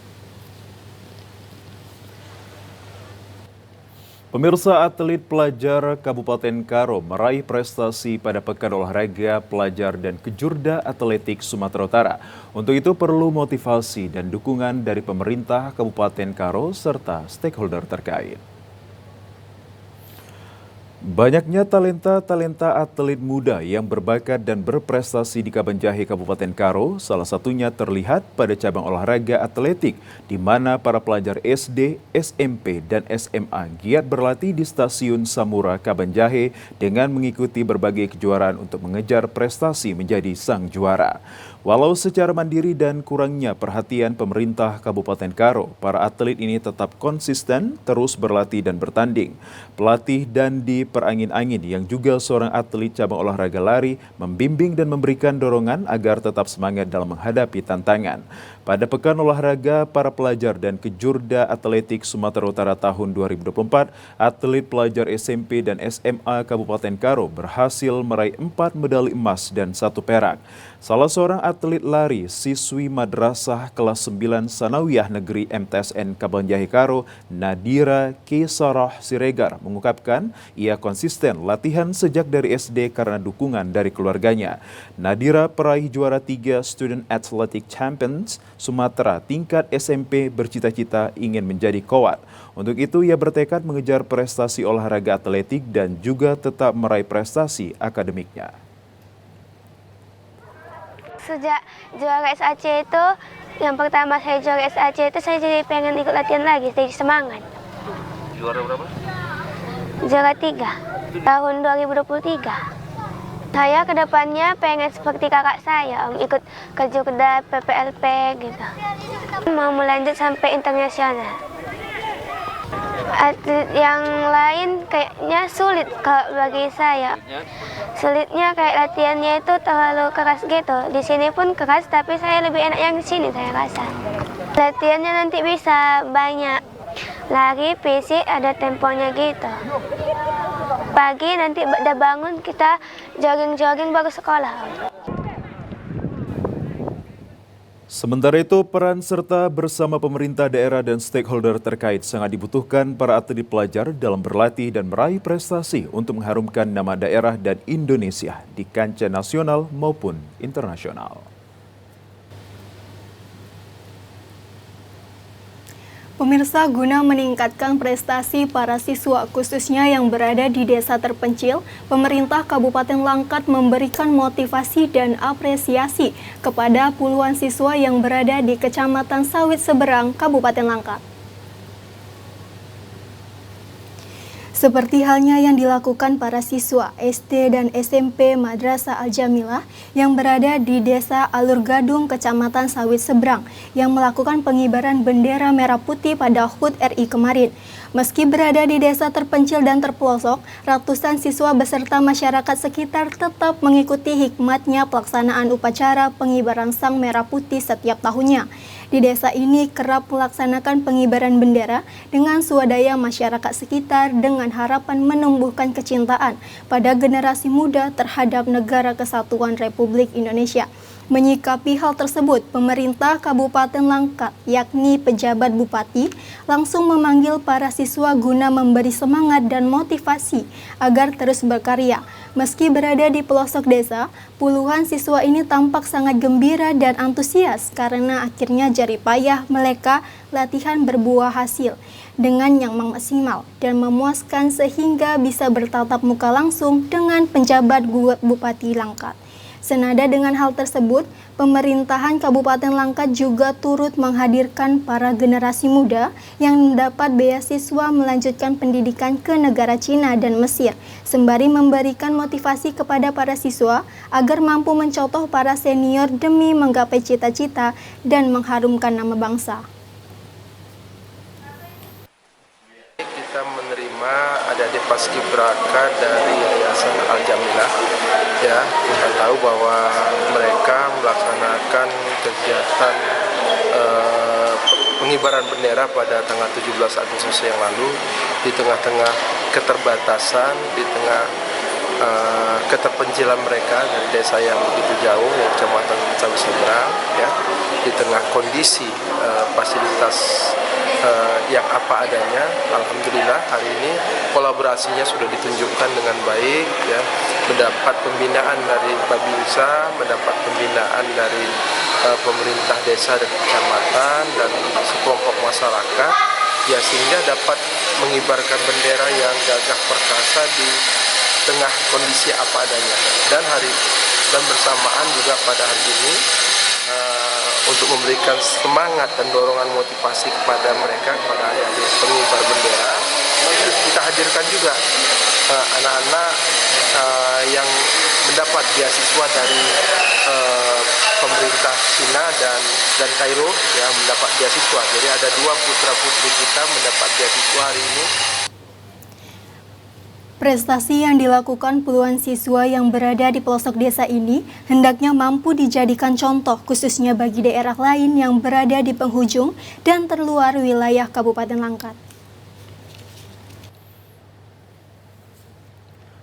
Pemirsa, atlet pelajar Kabupaten Karo meraih prestasi pada Pekan Olahraga Pelajar dan Kejurda Atletik Sumatera Utara. Untuk itu perlu motivasi dan dukungan dari pemerintah Kabupaten Karo serta stakeholder terkait. Banyaknya talenta atlet muda yang berbakat dan berprestasi di Kabanjahe, Kabupaten Karo, salah satunya terlihat pada cabang olahraga atletik, di mana para pelajar SD, SMP, dan SMA giat berlatih di Stasiun Samura, Kabanjahe dengan mengikuti berbagai kejuaraan untuk mengejar prestasi menjadi sang juara. Walau secara mandiri dan kurangnya perhatian pemerintah Kabupaten Karo, para atlet ini tetap konsisten terus berlatih dan bertanding. Pelatih dan di perangin-angin yang juga seorang atlet cabang olahraga lari membimbing dan memberikan dorongan agar tetap semangat dalam menghadapi tantangan. Pada Pekan Olahraga para Pelajar dan Kejurda Atletik Sumatera Utara tahun 2024, atlet pelajar SMP dan SMA Kabupaten Karo berhasil meraih 4 medali emas dan 1 perak. Salah seorang atlet lari siswi Madrasah kelas 9 Sanawiyah Negeri MTSN Kabanjahe Karo, Nadira Kisarah Siregar, mengungkapkan ia konsisten latihan sejak dari SD karena dukungan dari keluarganya. Nadira peraih juara 3 Student Athletic Champions Sumatera tingkat SMP, bercita-cita ingin menjadi kowat. Untuk itu ia bertekad mengejar prestasi olahraga atletik dan juga tetap meraih prestasi akademiknya. Sejak juara SAC itu, yang pertama saya juara SAC itu saya jadi pengen ikut latihan lagi, jadi semangat. Juara berapa? Juara 3 tahun 2023. Saya kedepannya pengen seperti kakak saya, ikut kejurda PPLP gitu. Mau melanjut sampai internasional. Atlet yang lain kayaknya sulit kalau bagi saya. Sulitnya kayak latihannya itu terlalu keras gitu. Di sini pun keras, tapi saya lebih enak yang di sini saya rasa. Latihannya nanti bisa banyak lari, fisik, ada temponya gitu. Pagi nanti udah bangun kita jogging-jogging baru sekolah. Sementara itu, peran serta bersama pemerintah daerah dan stakeholder terkait sangat dibutuhkan para atlet pelajar dalam berlatih dan meraih prestasi untuk mengharumkan nama daerah dan Indonesia di kancah nasional maupun internasional. Pemirsa, guna meningkatkan prestasi para siswa khususnya yang berada di desa terpencil, pemerintah Kabupaten Langkat memberikan motivasi dan apresiasi kepada puluhan siswa yang berada di Kecamatan Sawit Seberang, Kabupaten Langkat. Seperti halnya yang dilakukan para siswa SD dan SMP Madrasah Al-Jamilah yang berada di Desa Alur Gadung, Kecamatan Sawit Seberang, yang melakukan pengibaran bendera merah putih pada HUT RI kemarin. Meski berada di desa terpencil dan terpelosok, ratusan siswa beserta masyarakat sekitar tetap mengikuti hikmatnya pelaksanaan upacara pengibaran Sang Merah Putih setiap tahunnya. Di desa ini kerap melaksanakan pengibaran bendera dengan swadaya masyarakat sekitar dengan harapan menumbuhkan kecintaan pada generasi muda terhadap Negara Kesatuan Republik Indonesia. Menyikapi hal tersebut, pemerintah Kabupaten Langkat, yakni pejabat bupati, langsung memanggil para siswa guna memberi semangat dan motivasi agar terus berkarya. Meski berada di pelosok desa, puluhan siswa ini tampak sangat gembira dan antusias karena akhirnya jerih payah mereka latihan berbuah hasil dengan yang maksimal dan memuaskan sehingga bisa bertatap muka langsung dengan penjabat Bupati Langkat. Senada dengan hal tersebut, pemerintahan Kabupaten Langkat juga turut menghadirkan para generasi muda yang mendapat beasiswa melanjutkan pendidikan ke negara Cina dan Mesir, sembari memberikan motivasi kepada para siswa agar mampu mencontoh para senior demi menggapai cita-cita dan mengharumkan nama bangsa. Kita menerima adik-adik paskibraka dari Yayasan Al-Jamilah. Ya, kita tahu bahwa mereka melaksanakan kegiatan pengibaran bendera pada tanggal 17 Agustus yang lalu di tengah-tengah keterbatasan, di tengah keterpencilan mereka dari desa yang begitu jauh, ya, Kecamatan Sawit Seberang, ya, di tengah kondisi fasilitas yang apa adanya. Alhamdulillah hari ini kolaborasinya sudah ditunjukkan dengan baik, ya, mendapat pembinaan dari Babinsa, mendapat pembinaan dari pemerintah desa dan kecamatan dan sekelompok masyarakat, ya, sehingga dapat mengibarkan bendera yang gagah perkasa di tengah kondisi apa adanya. Dan bersamaan juga pada hari ini untuk memberikan semangat dan dorongan motivasi kepada mereka, kepada adik-adik pengibar bendera, kita hadirkan juga anak-anak yang mendapat beasiswa dari pemerintah Cina dan Kairo, ya, mendapat beasiswa. Jadi ada 2 putra-putri kita mendapat beasiswa hari ini. Prestasi yang dilakukan puluhan siswa yang berada di pelosok desa ini hendaknya mampu dijadikan contoh khususnya bagi daerah lain yang berada di penghujung dan terluar wilayah Kabupaten Langkat.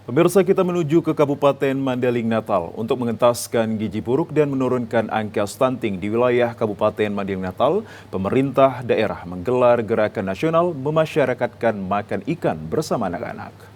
Pemirsa, kita menuju ke Kabupaten Mandailing Natal untuk mengentaskan gizi buruk dan menurunkan angka stunting di wilayah Kabupaten Mandailing Natal. Pemerintah daerah menggelar gerakan nasional memasyarakatkan makan ikan bersama anak-anak.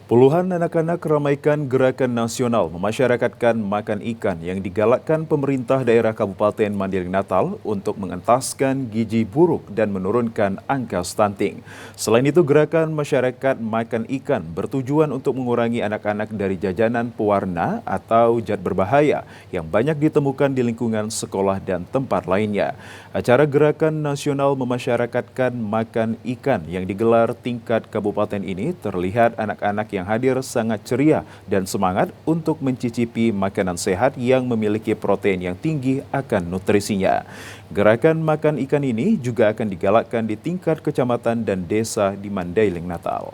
Puluhan anak-anak ramaikan gerakan nasional memasyarakatkan makan ikan yang digalakkan pemerintah daerah Kabupaten Mandailing Natal untuk mengentaskan gizi buruk dan menurunkan angka stunting. Selain itu, gerakan masyarakat makan ikan bertujuan untuk mengurangi anak-anak dari jajanan pewarna atau zat berbahaya yang banyak ditemukan di lingkungan sekolah dan tempat lainnya. Acara gerakan nasional memasyarakatkan makan ikan yang digelar tingkat kabupaten ini terlihat anak-anak yang hadir sangat ceria dan semangat untuk mencicipi makanan sehat yang memiliki protein yang tinggi akan nutrisinya. Gerakan makan ikan ini juga akan digalakkan di tingkat kecamatan dan desa di Mandailing Natal.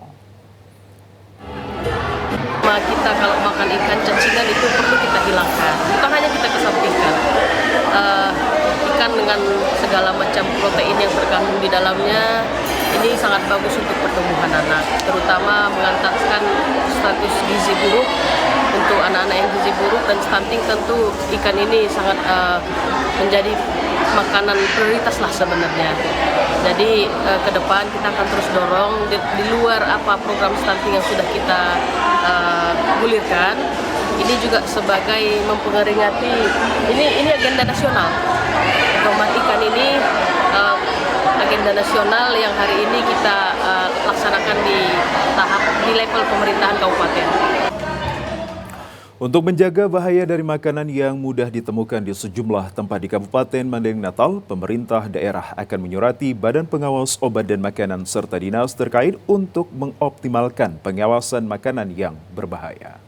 Kita kalau makan ikan cacingan itu perlu kita hilangkan, bukan hanya kita kesampingkan. Ikan dengan segala macam protein yang terkandung di dalamnya ini sangat bagus untuk pertumbuhan anak, terutama mengentaskan status gizi buruk untuk anak-anak yang gizi buruk dan stunting. Tentu ikan ini sangat menjadi makanan prioritas lah sebenarnya. Jadi ke depan kita akan terus dorong di luar apa program stunting yang sudah kita gulirkan. Ini juga sebagai memperingati ini agenda nasional. Pedoman ikan ini agenda nasional yang hari ini kita laksanakan di level pemerintahan kabupaten. Untuk menjaga bahaya dari makanan yang mudah ditemukan di sejumlah tempat di Kabupaten Mandailing Natal, pemerintah daerah akan menyurati Badan Pengawas Obat dan Makanan serta dinas terkait untuk mengoptimalkan pengawasan makanan yang berbahaya.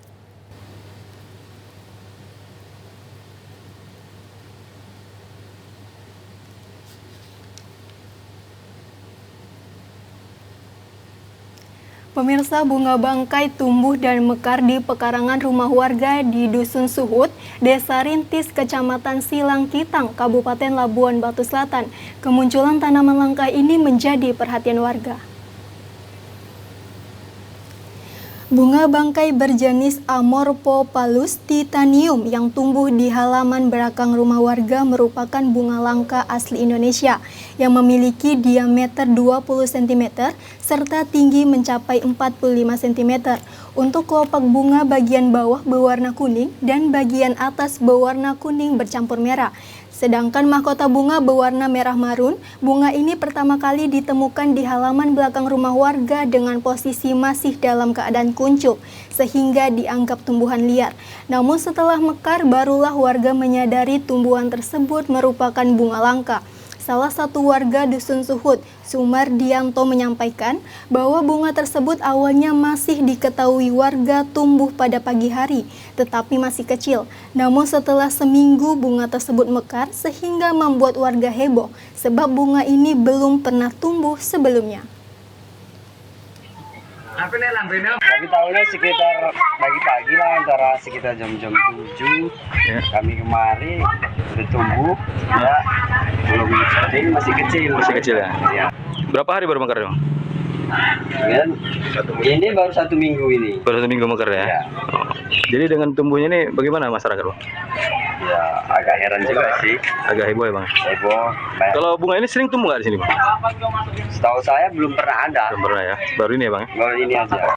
Pemirsa, bunga bangkai tumbuh dan mekar di pekarangan rumah warga di Dusun Suhut, Desa Rintis, Kecamatan Silangkitang, Kabupaten Labuan Batu Selatan. Kemunculan tanaman langka ini menjadi perhatian warga. Bunga bangkai berjenis Amorphopalus titanium yang tumbuh di halaman belakang rumah warga merupakan bunga langka asli Indonesia yang memiliki diameter 20 cm serta tinggi mencapai 45 cm. Untuk kelopak bunga bagian bawah berwarna kuning dan bagian atas berwarna kuning bercampur merah. Sedangkan mahkota bunga berwarna merah marun. Bunga ini pertama kali ditemukan di halaman belakang rumah warga dengan posisi masih dalam keadaan kuncup, sehingga dianggap tumbuhan liar. Namun setelah mekar, barulah warga menyadari tumbuhan tersebut merupakan bunga langka. Salah satu warga Dusun Suhut, Sumardianto, menyampaikan bahwa bunga tersebut awalnya masih diketahui warga tumbuh pada pagi hari, tetapi masih kecil. Namun setelah seminggu bunga tersebut mekar sehingga membuat warga heboh sebab bunga ini belum pernah tumbuh sebelumnya. Kami tahunya sekitar pagi-pagi lah, antara sekitar jam-jam 7 ya. Kami kemari udah tumbuh ya, belum kecil, masih kecil ya. Berapa hari baru mekar dong? Ini baru 1 minggu ini. Baru 1 minggu mekar ya? Oh. Jadi dengan tumbuhnya ini bagaimana masyarakat Bang? Ya agak heran juga sih. Agak heboh ya Bang? Heboh. Kalau bunga ini sering tumbuh nggak di sini Bang? Setahu saya belum pernah ada. Belum pernah ya? Baru ini ya Bang? Baru ini aja.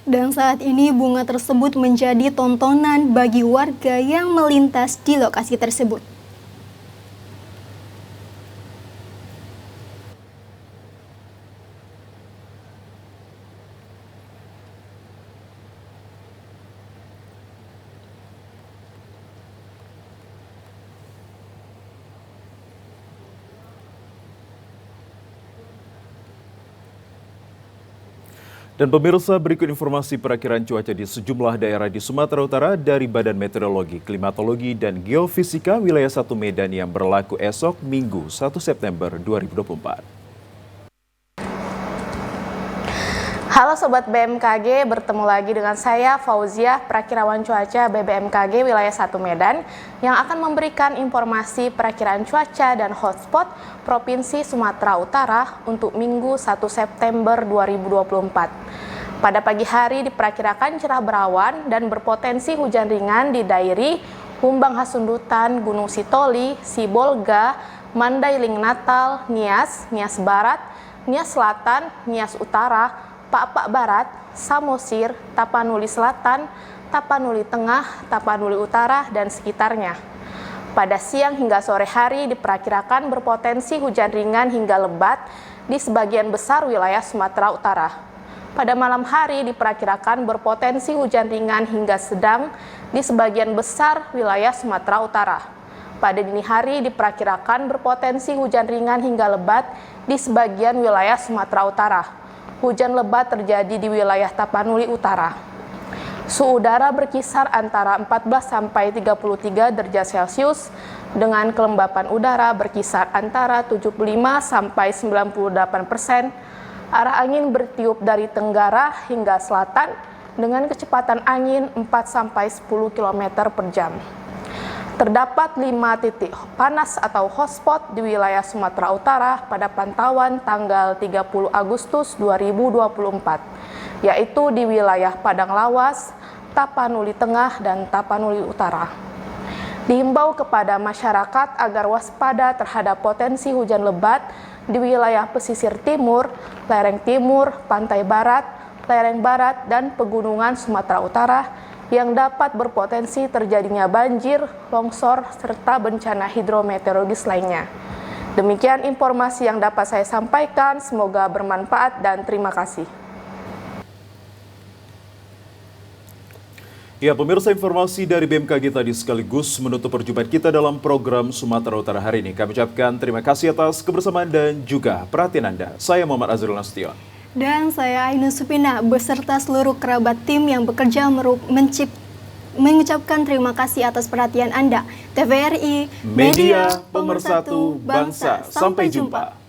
Dan saat ini bunga tersebut menjadi tontonan bagi warga yang melintas di lokasi tersebut. Dan pemirsa, berikut informasi perakiraan cuaca di sejumlah daerah di Sumatera Utara dari Badan Meteorologi, Klimatologi, dan Geofisika wilayah 1 Medan yang berlaku esok Minggu 1 September 2024. Halo Sobat BMKG, bertemu lagi dengan saya Fauziah, perakirawan cuaca BBMKG wilayah 1 Medan yang akan memberikan informasi perakiraan cuaca dan hotspot Provinsi Sumatera Utara untuk Minggu 1 September 2024. Pada pagi hari diperkirakan cerah berawan dan berpotensi hujan ringan di daerah Humbang Hasundutan, Gunung Sitoli, Sibolga, Mandailing Natal, Nias, Nias Barat, Nias Selatan, Nias Utara, Pak Barat, Samosir, Tapanuli Selatan, Tapanuli Tengah, Tapanuli Utara, dan sekitarnya. Pada siang hingga sore hari diperkirakan berpotensi hujan ringan hingga lebat di sebagian besar wilayah Sumatera Utara. Pada malam hari diperkirakan berpotensi hujan ringan hingga sedang di sebagian besar wilayah Sumatera Utara. Pada dini hari diperkirakan berpotensi hujan ringan hingga lebat di sebagian wilayah Sumatera Utara. Hujan lebat terjadi di wilayah Tapanuli Utara. Suhu udara berkisar antara 14 sampai 33 derajat Celcius dengan kelembapan udara berkisar antara 75 sampai 98%. Arah angin bertiup dari tenggara hingga selatan dengan kecepatan angin 4 sampai 10 km per jam. Terdapat 5 titik panas atau hotspot di wilayah Sumatera Utara pada pantauan tanggal 30 Agustus 2024, yaitu di wilayah Padang Lawas, Tapanuli Tengah, dan Tapanuli Utara. Dihimbau kepada masyarakat agar waspada terhadap potensi hujan lebat di wilayah pesisir timur, lereng timur, pantai barat, lereng barat, dan pegunungan Sumatera Utara yang dapat berpotensi terjadinya banjir, longsor, serta bencana hidrometeorologis lainnya. Demikian informasi yang dapat saya sampaikan, semoga bermanfaat dan terima kasih. Ya, pemirsa, informasi dari BMKG tadi sekaligus menutup perjumpaan kita dalam program Sumatera Utara hari ini. Kami ucapkan terima kasih atas kebersamaan dan juga perhatian Anda. Saya Muhammad Azrul Nasution. Dan saya Ainus Supina beserta seluruh kerabat tim yang bekerja mengucapkan terima kasih atas perhatian Anda. TVRI, Media Pemersatu Bangsa. Sampai jumpa.